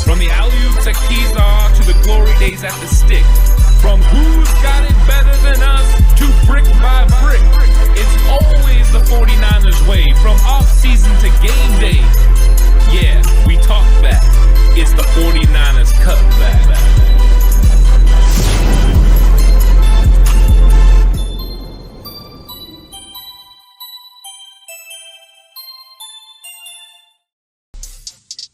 From the alley-oops at Keyshaw to the glory days at the stick. From who's got it better than us to brick by brick. It's always the 49ers way. From off-season to game day. Yeah, we talk back. It's the 49ers Cutback.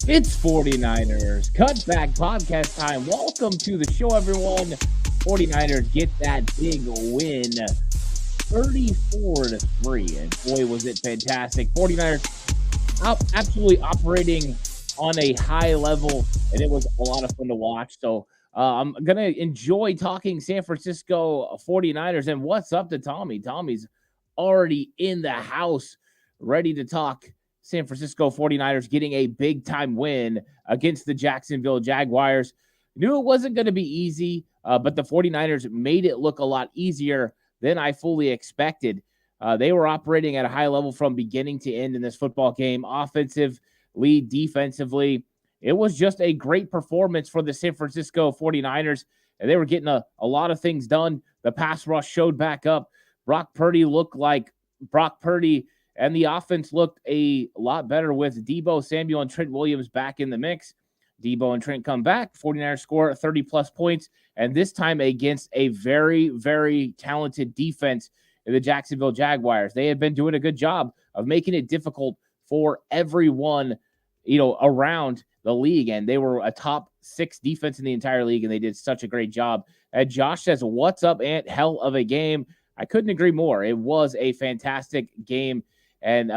It's 49ers Cutback Podcast time. Welcome to the show, everyone. 49ers get that big win, 34-3, and boy, was it fantastic. 49ers absolutely operating on a high level, and it was a lot of fun to watch. So I'm going to enjoy talking San Francisco 49ers. And what's up to Tommy? Tommy's already in the house, ready to talk San Francisco 49ers getting a big-time win against the Jacksonville Jaguars. Knew it wasn't going to be easy, but the 49ers made it look a lot easier than I fully expected. They were operating at a high level from beginning to end in this football game, offensively, defensively. It was just a great performance for the San Francisco 49ers, and they were getting a lot of things done. The pass rush showed back up. Brock Purdy looked like Brock Purdy, and the offense looked a lot better with Deebo Samuel and Trent Williams back in the mix. Deebo and Trent come back. 49ers score 30-plus points, and this time against a very, very talented defense in the Jacksonville Jaguars. They had been doing a good job of making it difficult for everyone, around the league, and they were a top 6 defense in the entire league, and they did such a great job. And Josh says, "What's up, Ant? Hell of a game." I couldn't agree more. It was a fantastic game. And,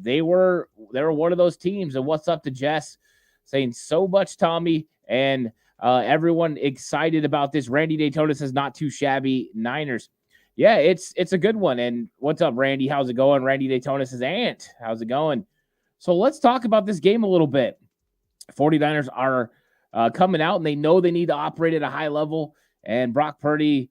they were one of those teams. And what's up to Jess saying so much, Tommy, and everyone excited about this. Randy Daytona says not too shabby Niners. Yeah, it's a good one. And what's up, Randy? How's it going? Randy Daytona says, Ant, how's it going? So let's talk about this game a little bit. 49ers are coming out, and they know they need to operate at a high level. And Brock Purdy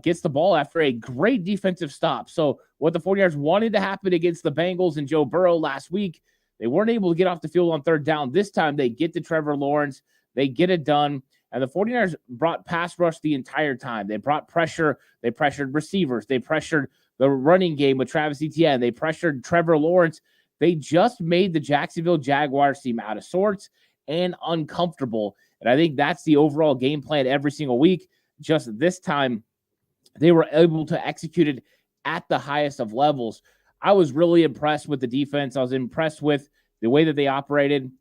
gets the ball after a great defensive stop. So what the 49ers wanted to happen against the Bengals and Joe Burrow last week, they weren't able to get off the field on third down. This time they get to Trevor Lawrence. They get it done. And the 49ers brought pass rush the entire time. They brought pressure. They pressured receivers. They pressured the running game with Travis Etienne. They pressured Trevor Lawrence. They just made the Jacksonville Jaguars seem out of sorts and uncomfortable. And I think that's the overall game plan every single week. Just this time, they were able to execute it at the highest of levels. I was really impressed with the defense. I was impressed with the way that they operated.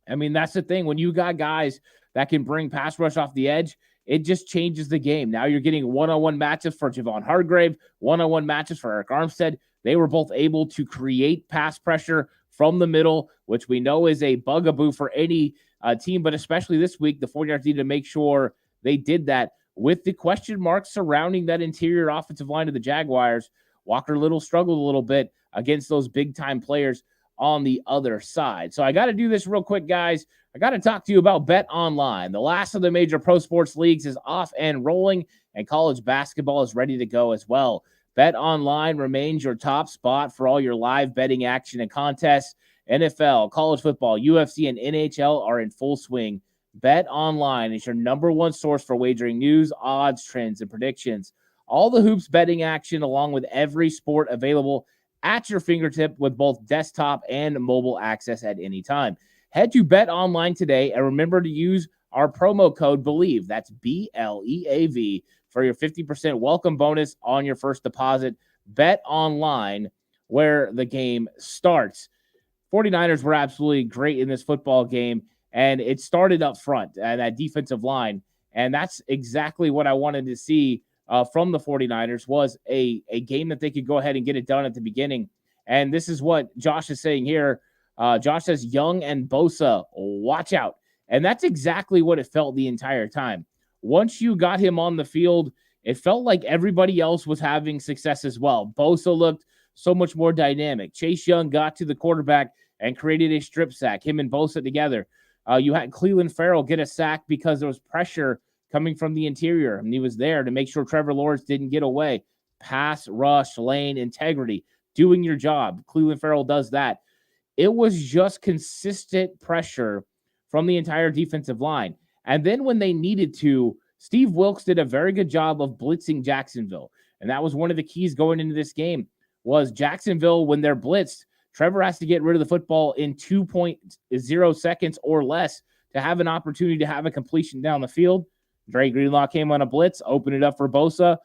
I mean, that's the thing. When you got guys that can bring pass rush off the edge, it just changes the game. Now you're getting one-on-one matches for Javon Hargrave, one-on-one matches for Eric Armstead. They were both able to create pass pressure from the middle, which we know is a bugaboo for any team, but especially this week, the 49ers needed to make sure they did that. With the question marks surrounding that interior offensive line of the Jaguars, Walker Little struggled a little bit against those big-time players on the other side. So I got to do this real quick, guys. I got to talk to you about Bet Online. The last of the major pro sports leagues is off and rolling, and college basketball is ready to go as well. Bet Online remains your top spot for all your live betting action and contests. NFL, college football, UFC, and NHL are in full swing. Bet Online is your number one source for wagering news, odds, trends, and predictions. All the hoops betting action along with every sport available at your fingertip with both desktop and mobile access at any time. Head to Bet Online today and remember to use our promo code BELIEVE. That's BLEAV for your 50% welcome bonus on your first deposit. Bet Online, where the game starts. 49ers were absolutely great in this football game. And it started up front at that defensive line. And that's exactly what I wanted to see from the 49ers was a game that they could go ahead and get it done at the beginning. And this is what Josh is saying here. Josh says, Young and Bosa, watch out. And that's exactly what it felt the entire time. Once you got him on the field, it felt like everybody else was having success as well. Bosa looked so much more dynamic. Chase Young got to the quarterback and created a strip sack, him and Bosa together. You had Cleveland Farrell get a sack because there was pressure coming from the interior, and he was there to make sure Trevor Lawrence didn't get away. Pass, rush, lane, integrity, doing your job. Cleveland Farrell does that. It was just consistent pressure from the entire defensive line. And then when they needed to, Steve Wilks did a very good job of blitzing Jacksonville. And that was one of the keys going into this game was Jacksonville, when they're blitzed, Trevor has to get rid of the football in 2.0 seconds or less to have an opportunity to have a completion down the field. Dre Greenlaw came on a blitz, opened it up for Bosa.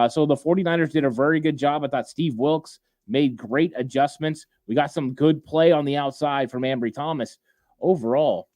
So the 49ers did a very good job. I thought Steve Wilks made great adjustments. We got some good play on the outside from Ambry Thomas. Overall,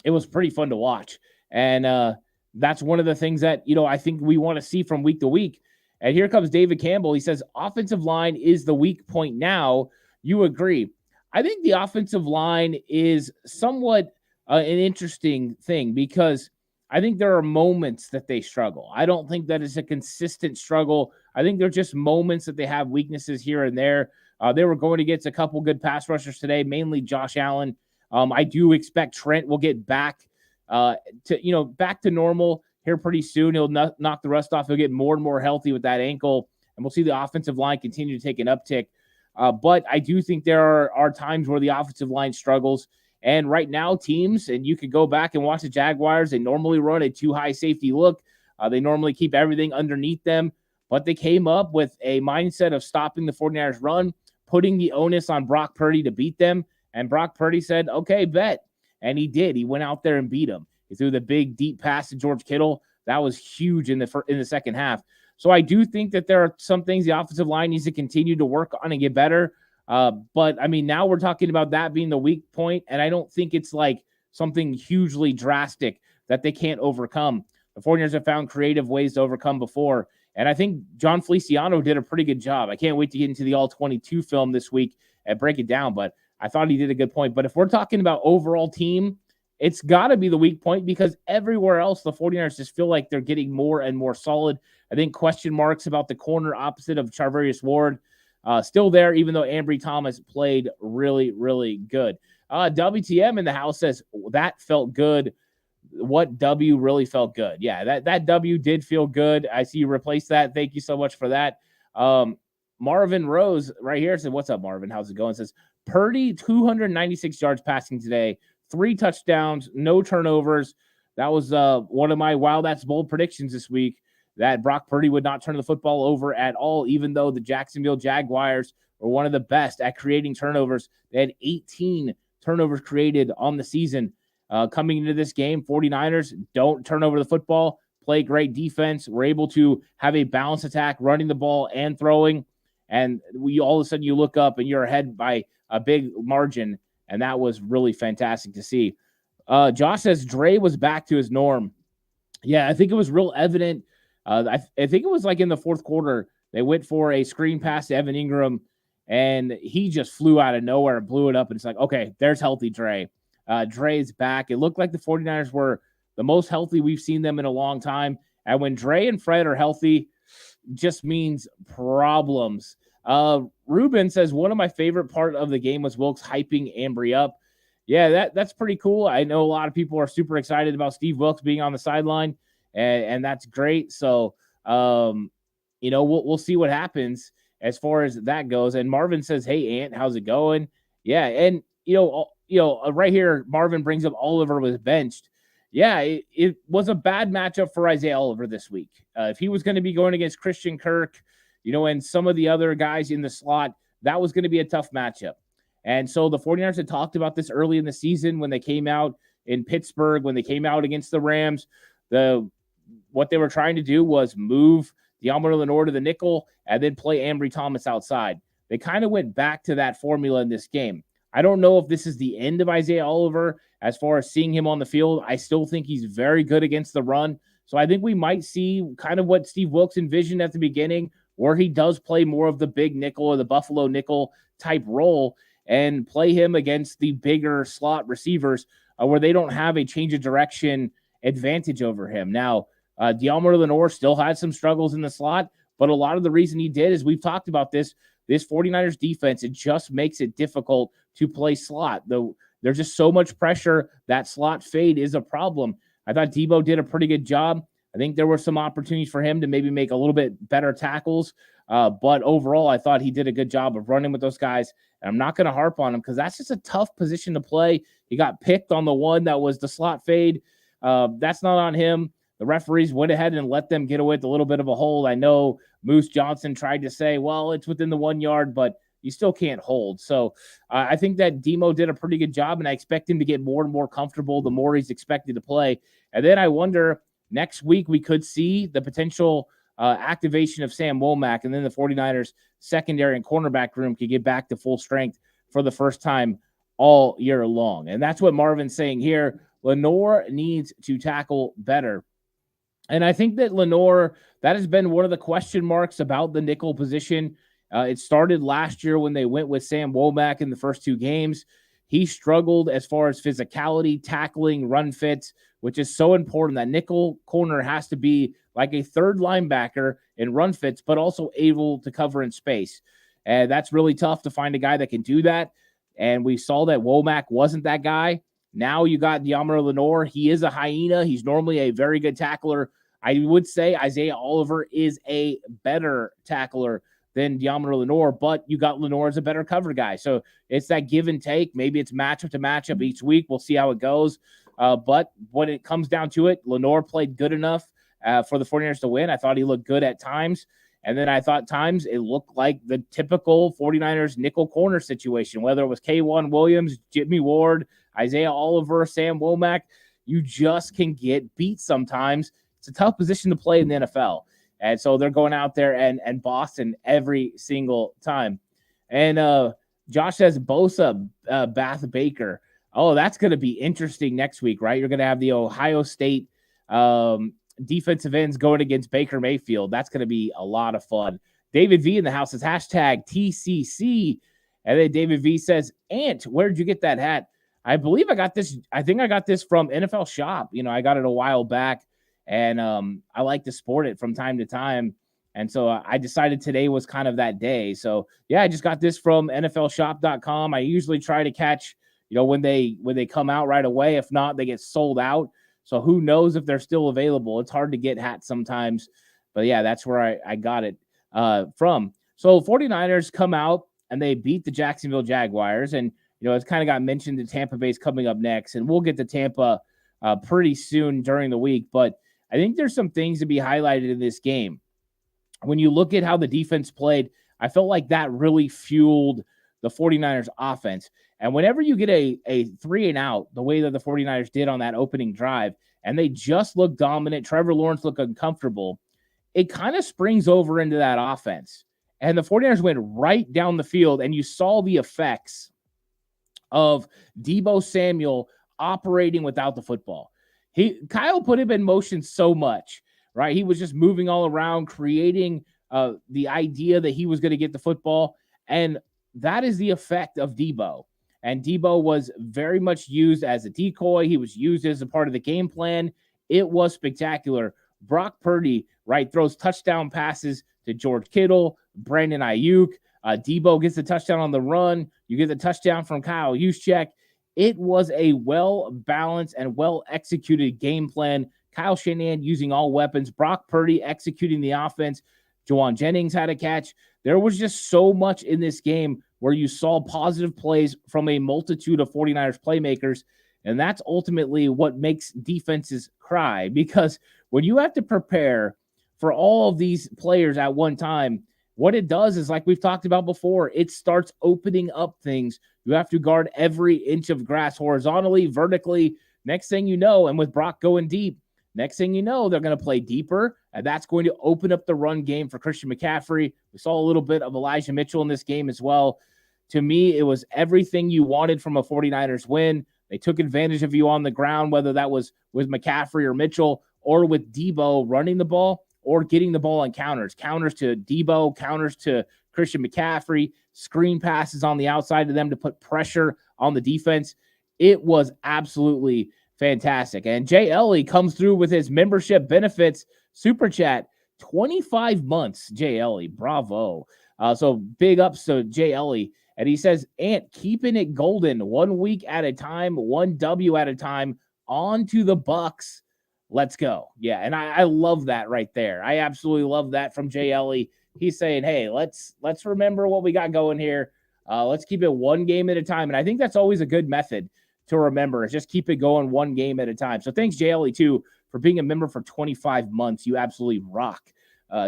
it was pretty fun to watch. And that's one of the things that, I think we want to see from week to week. And here comes David Campbell. He says, offensive line is the weak point now. You agree. I think the offensive line is somewhat an interesting thing because I think there are moments that they struggle. I don't think that it's a consistent struggle. I think they're just moments that they have weaknesses here and there. They were going against a couple good pass rushers today, mainly Josh Allen. I do expect Trent will get back back to normal here pretty soon. He'll knock the rust off. He'll get more and more healthy with that ankle, and we'll see the offensive line continue to take an uptick. But I do think there are times where the offensive line struggles. And right now, teams, and you could go back and watch the Jaguars, they normally run a too high safety look. They normally keep everything underneath them. But they came up with a mindset of stopping the 49ers run, putting the onus on Brock Purdy to beat them. And Brock Purdy said, okay, bet. And he did. He went out there and beat him. He threw the big, deep pass to George Kittle. That was huge in the second half. So I do think that there are some things the offensive line needs to continue to work on and get better. But, I mean, now we're talking about that being the weak point, and I don't think it's like something hugely drastic that they can't overcome. The 49ers have found creative ways to overcome before, and I think John Feliciano did a pretty good job. I can't wait to get into the All-22 film this week and break it down, but I thought he did a good point. But if we're talking about overall team, it's got to be the weak point because everywhere else, the 49ers just feel like they're getting more and more solid. I think question marks about the corner opposite of Charvarius Ward still there, even though Ambry Thomas played really, really good. WTM in the house says that felt good. What W really felt good? Yeah, that W did feel good. I see you replaced that. Thank you so much for that. Marvin Rose right here said, what's up, Marvin? How's it going? Says, Purdy, 296 yards passing today, 3 touchdowns, no turnovers. That was one of my Wild That's Bold predictions this week, that Brock Purdy would not turn the football over at all, even though the Jacksonville Jaguars were one of the best at creating turnovers. They had 18 turnovers created on the season. Coming into this game, 49ers don't turn over the football, play great defense. We're able to have a balanced attack, running the ball and throwing. And all of a sudden you look up and you're ahead by a big margin. And that was really fantastic to see. Josh says Dre was back to his norm. Yeah, I think it was real evident. I think it was like in the fourth quarter, they went for a screen pass to Evan Ingram, and he just flew out of nowhere and blew it up. And it's like, okay, there's healthy Dre. Dre's back. It looked like the 49ers were the most healthy we've seen them in a long time. And when Dre and Fred are healthy, just means problems. Ruben says, one of my favorite part of the game was Wilks hyping Ambry up. Yeah, that's pretty cool. I know a lot of people are super excited about Steve Wilks being on the sideline, and that's great. So, we'll see what happens as far as that goes. And Marvin says, hey, Ant, how's it going? Yeah, and, right here, Marvin brings up Oliver was benched. Yeah, it was a bad matchup for Isaiah Oliver this week. If he was going to be going against Christian Kirk, and some of the other guys in the slot, that was going to be a tough matchup. And so the 49ers had talked about this early in the season when they came out in Pittsburgh, when they came out against the Rams. What they were trying to do was move Deommodore Lenoir to the nickel and then play Ambry Thomas outside. They kind of went back to that formula in this game. I don't know if this is the end of Isaiah Oliver as far as seeing him on the field. I still think he's very good against the run. So I think we might see kind of what Steve Wilks envisioned at the beginning, where he does play more of the big nickel or the Buffalo nickel type role and play him against the bigger slot receivers where they don't have a change of direction advantage over him. Now, Deommodore Lenoir still had some struggles in the slot, but a lot of the reason he did is we've talked about this 49ers defense, it just makes it difficult to play slot. The there's just so much pressure. That slot fade is a problem. I thought Debo did a pretty good job. I think there were some opportunities for him to maybe make a little bit better tackles. But overall, I thought he did a good job of running with those guys. And I'm not going to harp on him because that's just a tough position to play. He got picked on the one that was the slot fade. That's not on him. The referees went ahead and let them get away with a little bit of a hold. I know Moose Johnson tried to say, well, it's within the 1 yard, but you still can't hold. So I think that Demo did a pretty good job, and I expect him to get more and more comfortable the more he's expected to play. And then I wonder, next week we could see the potential activation of Sam Womack, and then the 49ers secondary and cornerback room could get back to full strength for the first time all year long. And that's what Marvin's saying here. Lenore needs to tackle better. And I think that Lenore, that has been one of the question marks about the nickel position. It started last year when they went with Sam Womack in the first 2 games. He struggled as far as physicality, tackling, run fits, which is so important. That nickel corner has to be like a third linebacker in run fits, but also able to cover in space. And that's really tough to find a guy that can do that. And we saw that Womack wasn't that guy. Now you got Deommodore Lenoir. He is a hyena. He's normally a very good tackler. I would say Isaiah Oliver is a better tackler than Deommodore Lenoir, but you got Lenoir as a better cover guy. So it's that give and take. Maybe it's matchup to matchup each week. We'll see how it goes. But when it comes down to it, Lenoir played good enough for the 49ers to win. I thought he looked good at times. And then I thought times it looked like the typical 49ers nickel corner situation, whether it was K1 Williams, Jimmy Ward, Isaiah Oliver, Sam Womack. You just can get beat sometimes. It's a tough position to play in the NFL. And so they're going out there and Boston every single time. And Josh says Bosa, Bath Baker. Oh, that's going to be interesting next week, right? You're going to have the Ohio State defensive ends going against Baker Mayfield. That's going to be a lot of fun. David V in the house says hashtag TCC. And then David V says, Ant, where did you get that hat? I believe I got this. I think I got this from NFL Shop. You know, I got it a while back, and I like to sport it from time to time. And so I decided today was kind of that day. So yeah, I just got this from NFLshop.com. I usually try to catch, you know, when they come out right away. If not, they get sold out. So who knows if they're still available? It's hard to get hats sometimes. But yeah, that's where I got it from. So 49ers come out and they beat the Jacksonville Jaguars. And, you know, it's kind of got mentioned that Tampa Bay's coming up next. And we'll get to Tampa pretty soon during the week. But I think there's some things to be highlighted in this game. When you look at how the defense played, I felt like that really fueled the 49ers offense. And whenever you get a 3-and-out, the way that the 49ers did on that opening drive, and they just look dominant, Trevor Lawrence looked uncomfortable, it kind of springs over into that offense. And the 49ers went right down the field, and you saw the effects of Deebo Samuel operating without the football. Kyle put him in motion so much, right? He was just moving all around, creating the idea that he was going to get the football. And that is the effect of Deebo. And Deebo was very much used as a decoy. He was used as a part of the game plan. It was spectacular. Brock Purdy, right, throws touchdown passes to George Kittle, Brandon Ayuk. Deebo gets the touchdown on the run. You get the touchdown from Kyle Juszczyk. It was a well-balanced and well-executed game plan. Kyle Shanahan using all weapons. Brock Purdy executing the offense. Juwan Jennings had a catch. There was just so much in this game where you saw positive plays from a multitude of 49ers playmakers, and that's ultimately what makes defenses cry, because when you have to prepare for all of these players at one time, what it does is, like we've talked about before, it starts opening up things. You have to guard every inch of grass horizontally, vertically. Next thing you know, and with Brock going deep, next thing you know, they're going to play deeper, and that's going to open up the run game for Christian McCaffrey. We saw a little bit of Elijah Mitchell in this game as well. To me, it was everything you wanted from a 49ers win. They took advantage of you on the ground, whether that was with McCaffrey or Mitchell or with Deebo running the ball or getting the ball on counters. Counters to Deebo, counters to Christian McCaffrey, screen passes on the outside of them to put pressure on the defense. It was absolutely fantastic. And Jay Ellie comes through with his membership benefits super chat. 25 months, Jay Ellie. Bravo. So big ups to Jay Ellie. And he says, Ant, keeping it golden, 1 week at a time, 1 W at a time, on to the Bucks. Let's go. Yeah, and I love that right there. I absolutely love that from Jay Ellie. He's saying, hey, let's remember what we got going here. Let's keep it 1 game at a time. And I think that's always a good method to remember, is just keep it going 1 game at a time. So thanks, Jay Ellie, too, for being a member for 25 months. You absolutely rock.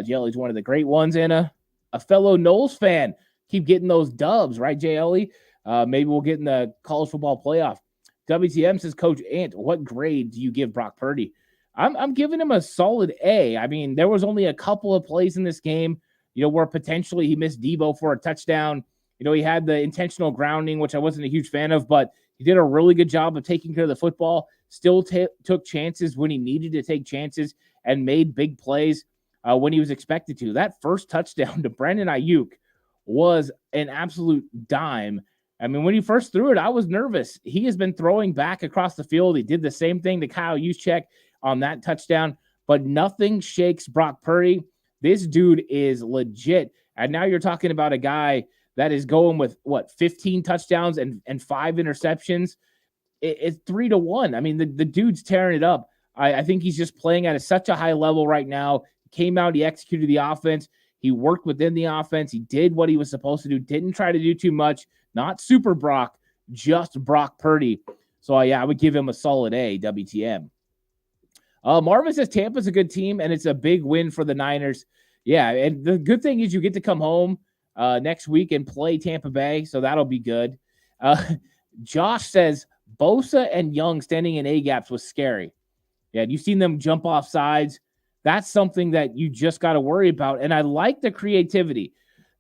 Jay Ellie's one of the great ones, and a fellow Knowles fan. Keep getting those dubs, right, Jay Ellie? Maybe we'll get in the college football playoff. WTM says, Coach Ant, what grade do you give Brock Purdy? I'm giving him a solid A. I mean, there was only a couple of plays in this game, where potentially he missed Debo for a touchdown. He had the intentional grounding, which I wasn't a huge fan of, but he did a really good job of taking care of the football, still took chances when he needed to take chances, and made big plays when he was expected to. That first touchdown to Brandon Ayuk was an absolute dime. I mean, when he first threw it, I was nervous. He has been throwing back across the field. He did the same thing to Kyle Juszczyk on that touchdown, but nothing shakes Brock Purdy. This dude is legit. And now you're talking about a guy that is going with 15 touchdowns and 5 interceptions. It's 3-1. I mean, the dude's tearing it up. I think he's just playing at such a high level right now. Came out, he executed the offense. He worked within the offense. He did what he was supposed to do. Didn't try to do too much. Not super Brock, just Brock Purdy. So, I would give him a solid A, WTM. Marvin says Tampa's a good team, and it's a big win for the Niners. Yeah, and the good thing is you get to come home next week and play Tampa Bay, so that'll be good. Josh says Bosa and Young standing in A-gaps was scary. Yeah, you've seen them jump off sides. That's something that you just got to worry about, and I like the creativity.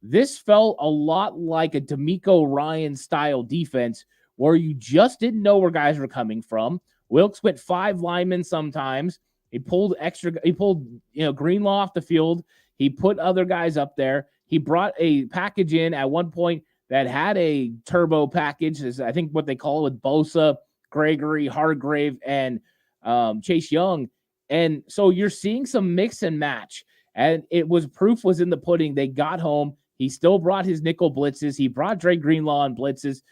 This felt a lot like a D'Amico Ryan-style defense where you just didn't know where guys were coming from. Wilkes went 5 linemen sometimes. He pulled Greenlaw off the field. He put other guys up there. He brought a package in at one point that had a turbo package, is I think what they call it, Bosa, Gregory, Hargrave, and Chase Young. And so you're seeing some mix and match. And proof was in the pudding. They got home. He still brought his nickel blitzes. He brought Dre Greenlaw on blitzes.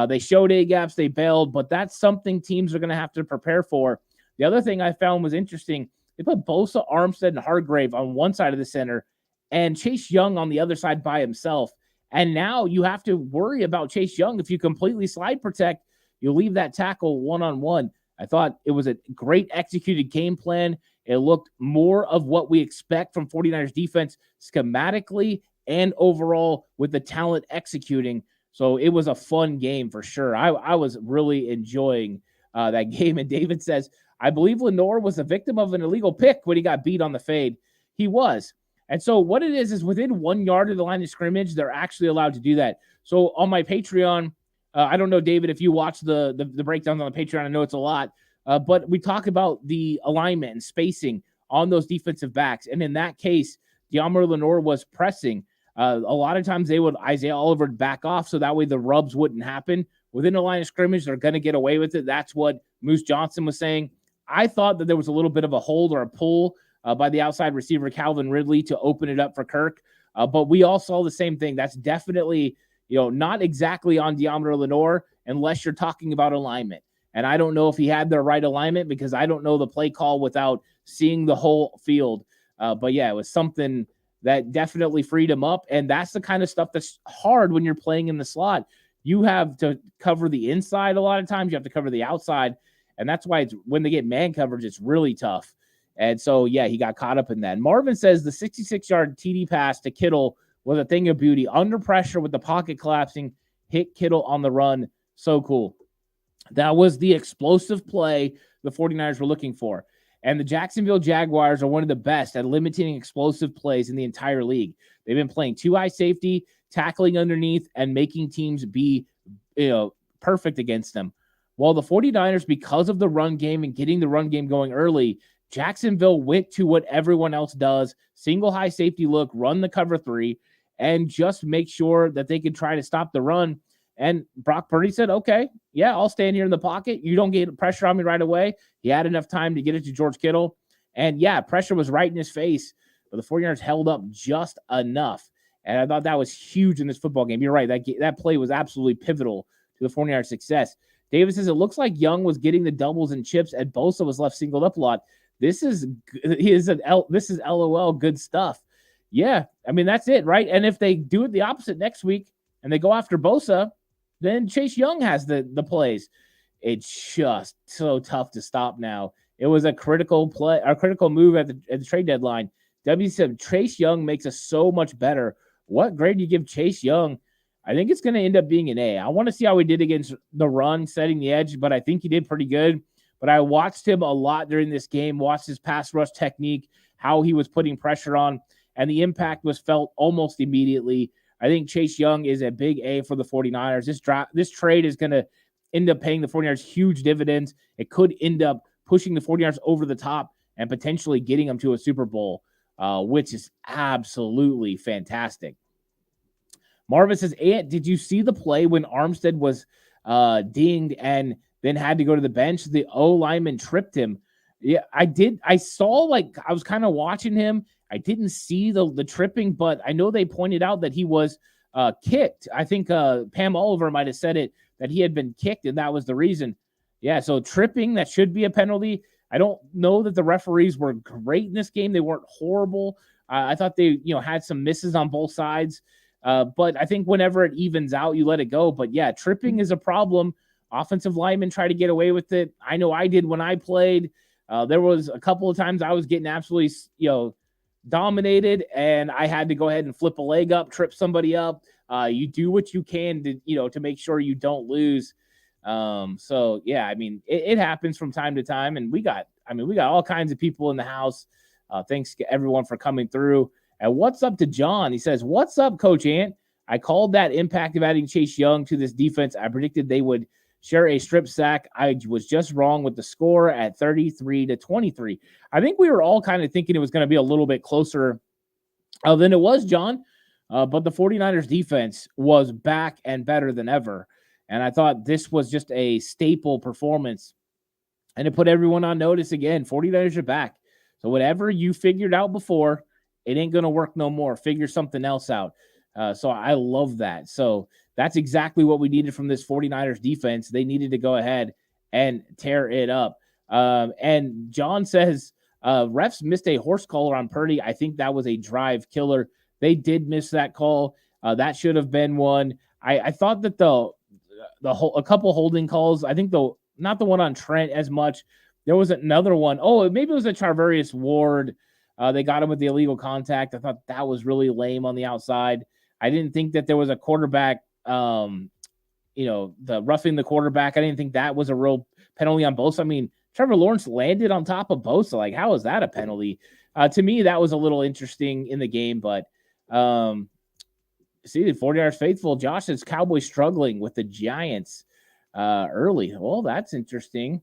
They showed A-gaps, they bailed, but that's something teams are going to have to prepare for. The other thing I found was interesting, they put Bosa, Armstead, and Hargrave on one side of the center and Chase Young on the other side by himself. And now you have to worry about Chase Young. If you completely slide protect, you leave that tackle one-on-one. I thought it was a great executed game plan. It looked more of what we expect from 49ers defense schematically and overall with the talent executing. So it was a fun game for sure. I was really enjoying that game. And David says, I believe Lenore was a victim of an illegal pick when he got beat on the fade. He was. And so what it is within 1 yard of the line of scrimmage, they're actually allowed to do that. So on my Patreon, I don't know, David, if you watch the breakdowns on the Patreon, I know it's a lot, but we talk about the alignment and spacing on those defensive backs. And in that case, De'Amari Lenore was pressing. A lot of times Isaiah Oliver would back off so that way the rubs wouldn't happen. Within the line of scrimmage, they're going to get away with it. That's what Moose Johnson was saying. I thought that there was a little bit of a hold or a pull by the outside receiver, Calvin Ridley, to open it up for Kirk. But we all saw the same thing. That's definitely, not exactly on De'Amari Lenore unless you're talking about alignment. And I don't know if he had the right alignment because I don't know the play call without seeing the whole field. But yeah, it was something that definitely freed him up. And that's the kind of stuff that's hard when you're playing in the slot. You have to cover the inside a lot of times. You have to cover the outside. And that's why when they get man coverage, it's really tough. And so, yeah, he got caught up in that. Marvin says the 66-yard TD pass to Kittle was a thing of beauty. Under pressure with the pocket collapsing, hit Kittle on the run. So cool. That was the explosive play the 49ers were looking for. And the Jacksonville Jaguars are one of the best at limiting explosive plays in the entire league. They've been playing 2-high safety, tackling underneath, and making teams be perfect against them. While the 49ers, because of the run game and getting the run game going early, Jacksonville went to what everyone else does, single high safety look, run the cover 3, and just make sure that they could try to stop the run. And Brock Purdy said, okay, yeah, I'll stand here in the pocket. You don't get pressure on me right away. He had enough time to get it to George Kittle. And yeah, pressure was right in his face, but the 49ers held up just enough. And I thought that was huge in this football game. You're right. That play was absolutely pivotal to the 49ers' success. David says, it looks like Young was getting the doubles and chips and Bosa was left singled up a lot. This is LOL good stuff. Yeah, I mean, that's it, right? And if they do it the opposite next week and they go after Bosa, then Chase Young has the plays. It's just so tough to stop now. It was a critical move at the trade deadline. W said Chase Young makes us so much better. What grade do you give Chase Young? I think it's going to end up being an A. I want to see how he did against the run, setting the edge, but I think he did pretty good. But I watched him a lot during this game, watched his pass rush technique, how he was putting pressure on, and the impact was felt almost immediately. I think Chase Young is a big A for the 49ers. This trade is going to end up paying the 49ers huge dividends. It could end up pushing the 49ers over the top and potentially getting them to a Super Bowl, which is absolutely fantastic. Marvin says, Ant, did you see the play when Armstead was dinged and then had to go to the bench? The O lineman tripped him. Yeah, I did. I saw, I was kind of watching him. I didn't see the tripping, but I know they pointed out that he was kicked. I think Pam Oliver might have said it, that he had been kicked, and that was the reason. Yeah, so tripping, that should be a penalty. I don't know that the referees were great in this game. They weren't horrible. I thought they, had some misses on both sides. But I think whenever it evens out, you let it go. But yeah, tripping is a problem. Offensive linemen try to get away with it. I know I did when I played. There was a couple of times I was getting absolutely, dominated, and I had to go ahead and flip a leg up, trip somebody up. You do what you can to make sure you don't lose. So yeah, I mean, it happens from time to time, and we got all kinds of people in the house. Thanks to everyone for coming through. And what's up to John? He says, what's up, Coach Ant? I called that impact of adding Chase Young to this defense. I predicted they would share a strip sack. I was just wrong with the score at 33-23. I think we were all kind of thinking it was going to be a little bit closer than it was, John. But the 49ers defense was back and better than ever. And I thought this was just a staple performance. And it put everyone on notice again. 49ers are back. So whatever you figured out before, it ain't going to work no more. Figure something else out. So I love that. So that's exactly what we needed from this 49ers defense. They needed to go ahead and tear it up. And John says, refs missed a horse collar on Purdy. I think that was a drive killer. They did miss that call. That should have been one. I thought that a couple holding calls, I think not the one on Trent as much. There was another one. Oh, maybe it was a Charvarius Ward. They got him with the illegal contact. I thought that was really lame on the outside. I didn't think that there was a quarterback, the roughing the quarterback. I didn't think that was a real penalty on Bosa. I mean, Trevor Lawrence landed on top of Bosa. Like, how is that a penalty? To me, that was a little interesting in the game. But see, the 49ers faithful, Josh says Cowboys struggling with the Giants early. Well, that's interesting.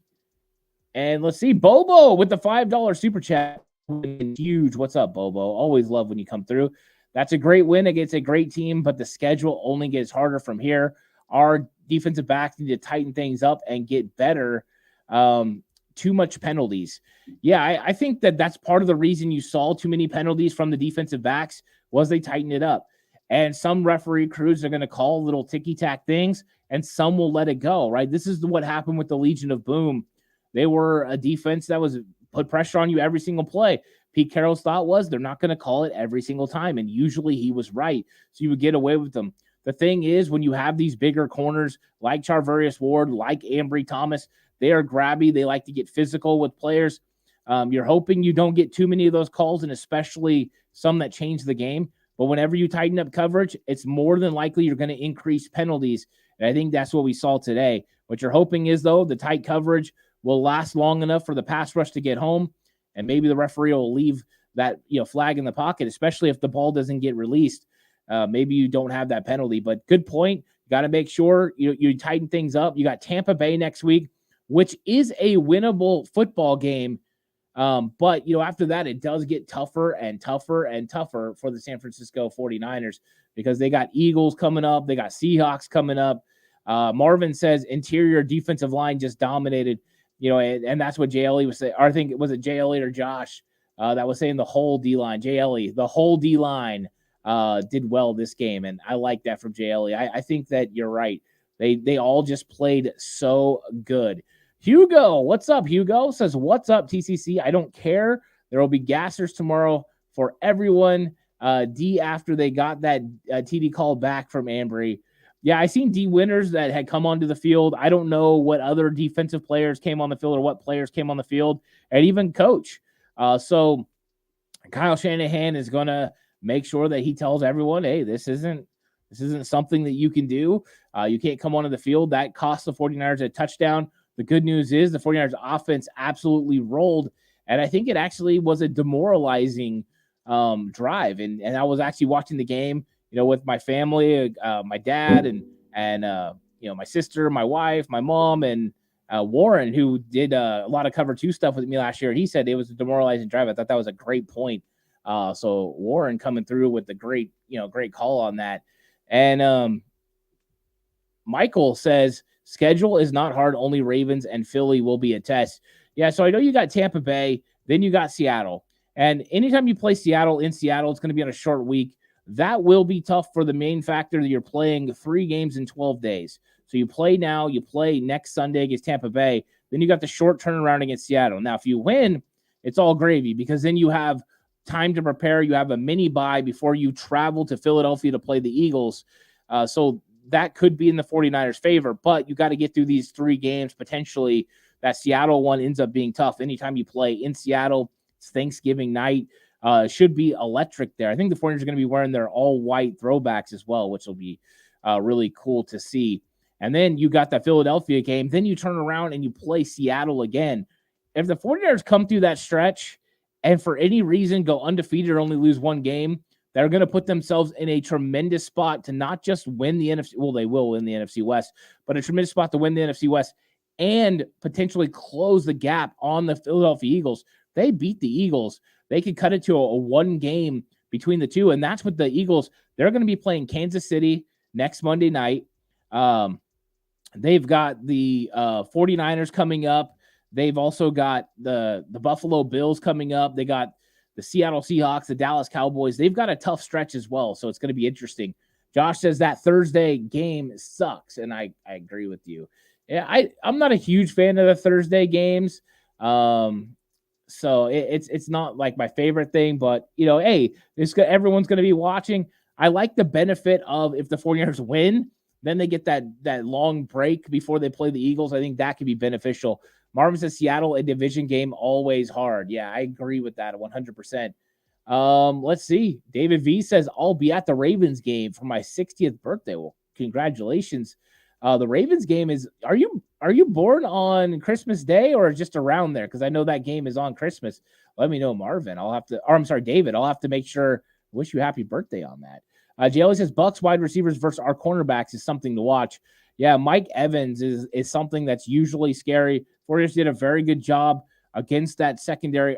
And let's see, Bobo with the $5 super chat. Huge. What's up, Bobo? Always love when you come through. That's a great win against a great team, but the schedule only gets harder from here. Our defensive backs need to tighten things up and get better. Too much penalties. Yeah, I think that's part of the reason you saw too many penalties from the defensive backs was they tightened it up. And some referee crews are going to call little ticky-tack things, and some will let it go, right? This is what happened with the Legion of Boom. They were a defense that was put pressure on you every single play. Pete Carroll's thought was they're not going to call it every single time, and usually he was right, so you would get away with them. The thing is, when you have these bigger corners like Charvarius Ward, like Ambry Thomas, they are grabby. They like to get physical with players. You're hoping you don't get too many of those calls, and especially some that change the game. But whenever you tighten up coverage, it's more than likely you're going to increase penalties, and I think that's what we saw today. What you're hoping is, though, the tight coverage will last long enough for the pass rush to get home, and maybe the referee will leave that flag in the pocket, especially if the ball doesn't get released. Maybe you don't have that penalty. But good point. You got to make sure you tighten things up. You got Tampa Bay next week, which is a winnable football game. But after that, it does get tougher and tougher and tougher for the San Francisco 49ers because they got Eagles coming up. They got Seahawks coming up. Marvin says interior defensive line just dominated. And that's what Jay Elliott was saying. Or I think, was it Jay Elliott or Josh that was saying the whole D-line? Jay Elliott, the whole D-line did well this game, and I like that from JLE. I think that you're right. They all just played so good. Hugo, what's up, Hugo? Says, what's up, TCC? I don't care. There will be gassers tomorrow for everyone. D after they got that TD call back from Ambry. Yeah, I seen D winners that had come onto the field. I don't know what other defensive players came on the field or what players came on the field, and even coach. So Kyle Shanahan is going to make sure that he tells everyone, hey, this isn't something that you can do. You can't come onto the field. That cost the 49ers a touchdown. The good news is the 49ers offense absolutely rolled, and I think it actually was a demoralizing drive. And I was actually watching the game, with my family, my dad and my sister, my wife, my mom, and Warren, who did a lot of cover 2 stuff with me last year. He said it was a demoralizing drive. I thought that was a great point. So Warren coming through with the great call on that. And Michael says, schedule is not hard. Only Ravens and Philly will be a test. Yeah, so I know you got Tampa Bay, then you got Seattle. And anytime you play Seattle in Seattle, it's going to be on a short week. That will be tough for the main factor that you're playing 3 games in 12 days. So you play now, you play next Sunday against Tampa Bay. Then you got the short turnaround against Seattle. Now, if you win, it's all gravy because then you have time to prepare. You have a mini bye before you travel to Philadelphia to play the Eagles. So that could be in the 49ers' favor, but you got to get through these 3 games. Potentially that Seattle one ends up being tough. Anytime you play in Seattle, it's Thanksgiving night. Should be electric there. I think the 49ers are going to be wearing their all-white throwbacks as well, which will be really cool to see. And then you got that Philadelphia game. Then you turn around and you play Seattle again. If the 49ers come through that stretch and for any reason go undefeated or only lose 1 game, they're going to put themselves in a tremendous spot to not just win the NFC. Well, they will win the NFC West, but a tremendous spot to win the NFC West and potentially close the gap on the Philadelphia Eagles. They beat the Eagles. They could cut it to a 1 game between the two. And that's what the Eagles, they're going to be playing Kansas City next Monday night. They've got the 49ers coming up. They've also got the Buffalo Bills coming up. They got the Seattle Seahawks, the Dallas Cowboys. They've got a tough stretch as well, so it's going to be interesting. Josh says that Thursday game sucks, and I agree with you. Yeah, I'm not a huge fan of the Thursday games. So it's not like my favorite thing, but, hey, everyone's going to be watching. I like the benefit of if the 49ers win, then they get that long break before they play the Eagles. I think that could be beneficial. Marvin says Seattle, a division game, always hard. Yeah, I agree with that 100%. Let's see. David V says, I'll be at the Ravens game for my 60th birthday. Well, congratulations. The Ravens game is, are you born on Christmas Day or just around there? Because I know that game is on Christmas. Let me know, Marvin. David. I'll have to make sure. Wish you happy birthday on that. JLE says Bucks wide receivers versus our cornerbacks is something to watch. Yeah, Mike Evans is something that's usually scary. 49ers did a very good job against that secondary,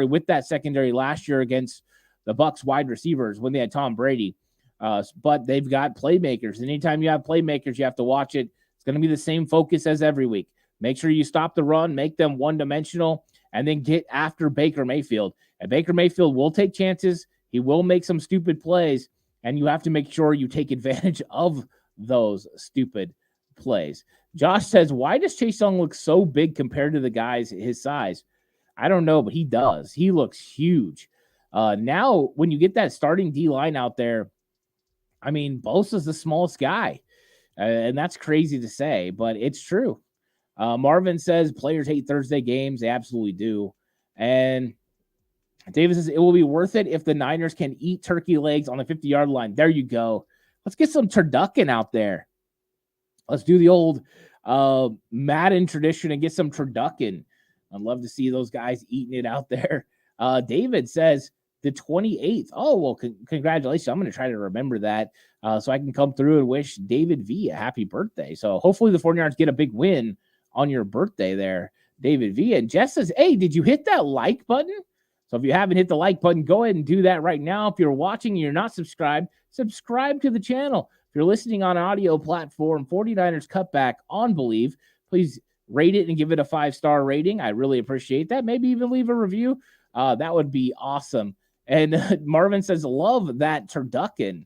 with that secondary last year against the Bucks wide receivers when they had Tom Brady. But they've got playmakers. Anytime you have playmakers, you have to watch it. It's going to be the same focus as every week. Make sure you stop the run, make them one-dimensional, and then get after Baker Mayfield. And Baker Mayfield will take chances. He will make some stupid plays, and you have to make sure you take advantage of those stupid plays. Josh says, why does Chase Young look so big compared to the guys his size? I don't know, but he does. He looks huge. Now, when you get that starting D-line out there, I mean, Bosa's the smallest guy, and that's crazy to say, but it's true. Marvin says players hate Thursday games. They absolutely do. And David says it will be worth it if the Niners can eat turkey legs on the 50-yard line. There you go. Let's get some turducken out there. Let's do the old Madden tradition and get some turducken. I'd love to see those guys eating it out there. David says the 28th. Oh, well, congratulations. I'm going to try to remember that so I can come through and wish David V a happy birthday. So hopefully the 49ers get a big win on your birthday there, David V. And Jess says, hey, did you hit that like button? So if you haven't hit the like button, go ahead and do that right now. If you're watching and you're not subscribed, subscribe to the channel. If you're listening on an audio platform, 49ers Cutback on Believe, please rate it and give it a 5-star rating. I really appreciate that. Maybe even leave a review. That would be awesome. And Marvin says, love that turducken.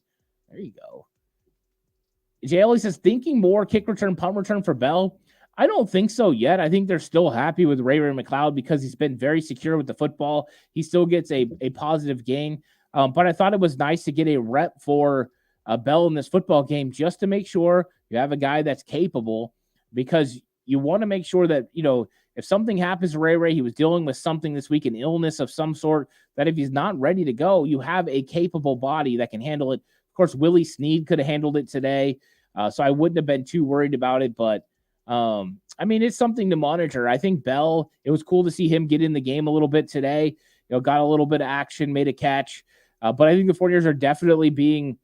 There you go. JLE says, thinking more kick return, punt return for Bell. I don't think so yet. I think they're still happy with Ray McLeod because he's been very secure with the football. He still gets a positive gain. But I thought it was nice to get a rep for Bell in this football game just to make sure you have a guy that's capable, because you want to make sure that, if something happens to Ray, he was dealing with something this week, an illness of some sort, that if he's not ready to go, you have a capable body that can handle it. Of course, Willie Snead could have handled it today, so I wouldn't have been too worried about it. But, it's something to monitor. I think Bell, it was cool to see him get in the game a little bit today. Got a little bit of action, made a catch. But I think the 49ers are definitely being,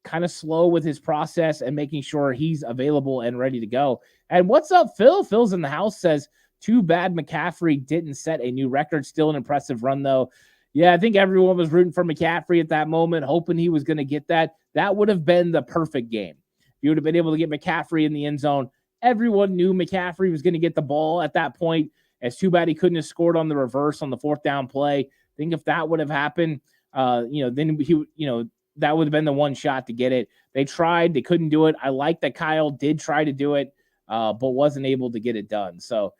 kind of slow with his process and making sure he's available and ready to go. And what's up, Phil? Phil's in the house, says, too bad McCaffrey didn't set a new record. Still an impressive run, though. Yeah, I think everyone was rooting for McCaffrey at that moment, hoping he was going to get that. That would have been the perfect game. You would have been able to get McCaffrey in the end zone. Everyone knew McCaffrey was going to get the ball at that point. It's too bad he couldn't have scored on the reverse on the fourth down play. I think if that would have happened, then he, that would have been the one shot to get it. They tried, they couldn't do it. I like that Kyle did try to do it, but wasn't able to get it done. So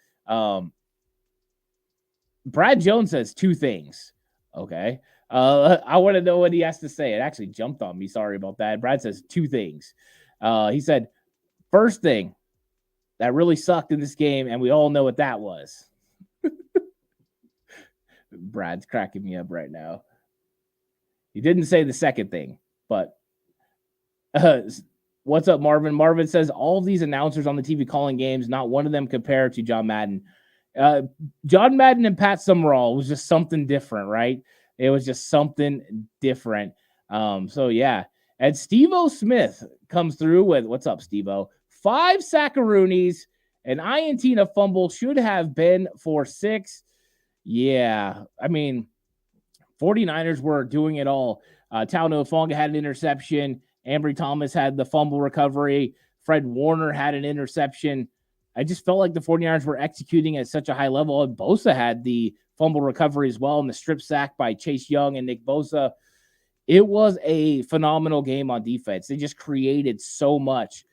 Brad Jones says two things. Okay. I want to know what he has to say. It actually jumped on me. Sorry about that. Brad says two things. He said, first thing that really sucked in this game, and we all know what that was. Brad's cracking me up right now. He didn't say the second thing, but what's up, Marvin? Marvin says, all of these announcers on the TV calling games, not one of them compared to John Madden. John Madden and Pat Summerall was just something different, right? It was just something different. So, yeah. And Steve-O Smith comes through with, what's up, Steve-O? 5 sackaroonies, an INT and a fumble, should have been for 6. Yeah, 49ers were doing it all. Talno Fonga had an interception. Ambry Thomas had the fumble recovery. Fred Warner had an interception. I just felt like the 49ers were executing at such a high level. And Bosa had the fumble recovery as well, and the strip sack by Chase Young and Nick Bosa. It was a phenomenal game on defense. They just created so much.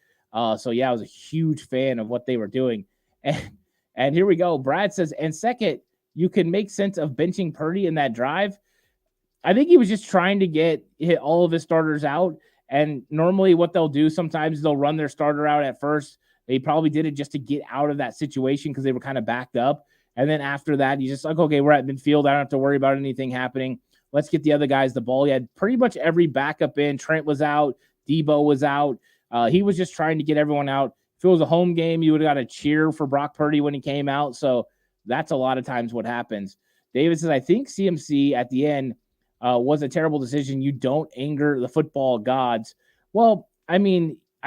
So, yeah, I was a huge fan of what they were doing. And here we go. Brad says, and second, you can make sense of benching Purdy in that drive. I think he was just trying to hit all of his starters out. And normally what they'll do, sometimes they'll run their starter out at first. They probably did it just to get out of that situation because they were kind of backed up. And then after that, you just like, okay, we're at midfield. I don't have to worry about anything happening. Let's get the other guys the ball. He had pretty much every backup in. Trent was out. Debo was out. He was just trying to get everyone out. If it was a home game, you would have got a cheer for Brock Purdy when he came out. So that's a lot of times what happens. David says, I think CMC at the end was a terrible decision. You don't anger the football gods. Well, I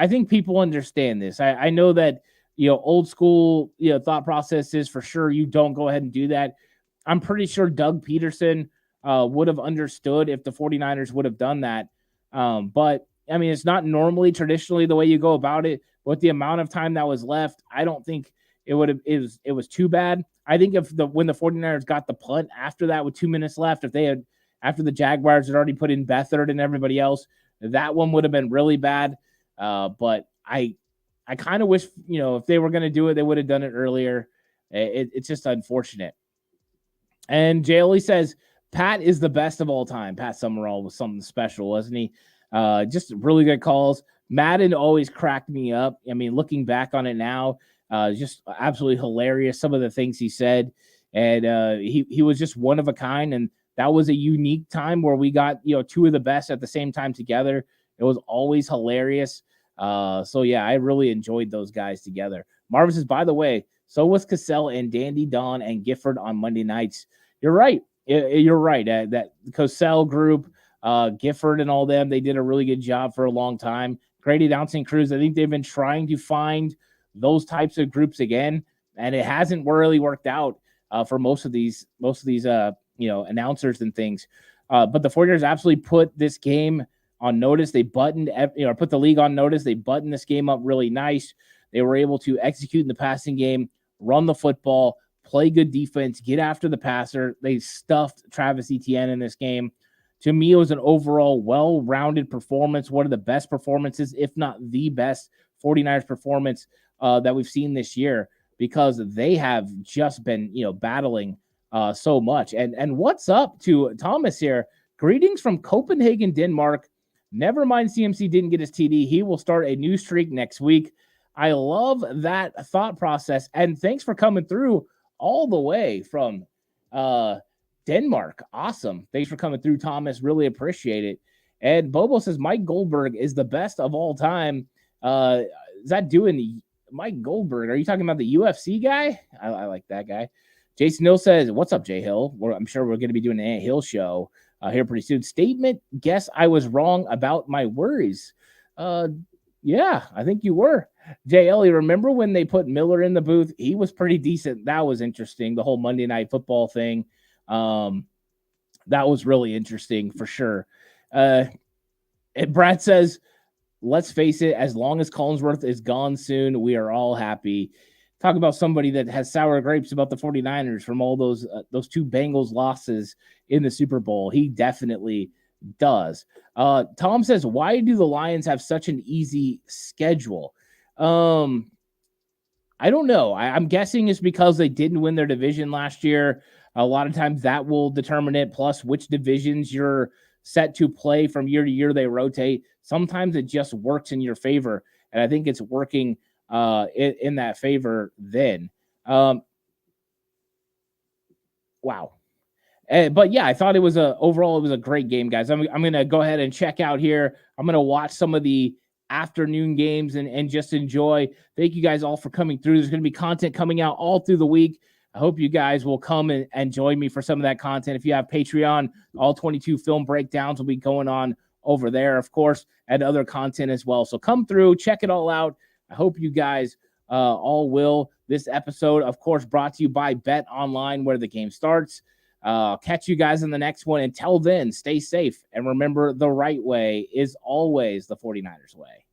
think people understand this. I know that, old school, thought processes for sure. You don't go ahead and do that. I'm pretty sure Doug Peterson would have understood if the 49ers would have done that. But it's not normally traditionally the way you go about it. With the amount of time that was left, I don't think it was too bad. I think when the 49ers got the punt after that with 2 minutes left, after the Jaguars had already put in Beathard and everybody else, that one would have been really bad. But I kind of wish, if they were going to do it, they would have done it earlier. It's just unfortunate. And JLE says, Pat is the best of all time. Pat Summerall was something special, wasn't he? Just really good calls. Madden always cracked me up. Looking back on it now, just absolutely hilarious. Some of the things he said, and he was just one of a kind. And that was a unique time where we got, two of the best at the same time together. It was always hilarious. So yeah, I really enjoyed those guys together. Marvin says, by the way, so was Cassell and Dandy Don and Gifford on Monday nights. You're right. You're right. That Cassell group, Gifford and all them, they did a really good job for a long time. Great announcing crews. I think they've been trying to find those types of groups again, and it hasn't really worked out for most of these announcers and things. But the 49ers absolutely put this game on notice. They buttoned, put the league on notice. They buttoned this game up really nice. They were able to execute in the passing game, run the football, play good defense, get after the passer. They stuffed Travis Etienne in this game. To me, it was an overall well-rounded performance, one of the best performances, if not the best 49ers performance that we've seen this year, because they have just been, battling so much. And what's up to Thomas here? Greetings from Copenhagen, Denmark. Never mind CMC didn't get his TD. He will start a new streak next week. I love that thought process. And thanks for coming through all the way from Denmark. Awesome. Thanks for coming through, Thomas. Really appreciate it. And Bobo says Mike Goldberg is the best of all time. Is that doing Mike Goldberg? Are you talking about the UFC guy? I like that guy. Jason Hill says, what's up, Jay Hill? I'm sure we're going to be doing an Ant Hill show here pretty soon. Statement, guess I was wrong about my worries. Yeah, I think you were. Jay Ellie, remember when they put Miller in the booth? He was pretty decent. That was interesting. The whole Monday Night Football thing. That was really interesting for sure. And Brad says, let's face it, as long as Collinsworth is gone soon, we are all happy. Talk about somebody that has sour grapes about the 49ers from all those two Bengals losses in the Super Bowl. He definitely does. Tom says, why do the Lions have such an easy schedule? I don't know. I'm guessing it's because they didn't win their division last year. A lot of times that will determine it, plus which divisions you're set to play from year to year. They rotate. Sometimes it just works in your favor, and I think it's working in that favor then. Wow. But yeah, I thought it was overall it was a great game, guys. I'm going to go ahead and check out here. I'm going to watch some of the afternoon games and just enjoy. Thank you guys all for coming through. There's going to be content coming out all through the week. I hope you guys will come and join me for some of that content. If you have Patreon, all 22 film breakdowns will be going on over there, of course, and other content as well. So come through, check it all out. I hope you guys all will. This episode, of course, brought to you by Bet Online, where the game starts. Catch you guys in the next one. Until then, stay safe. And remember, the right way is always the 49ers way.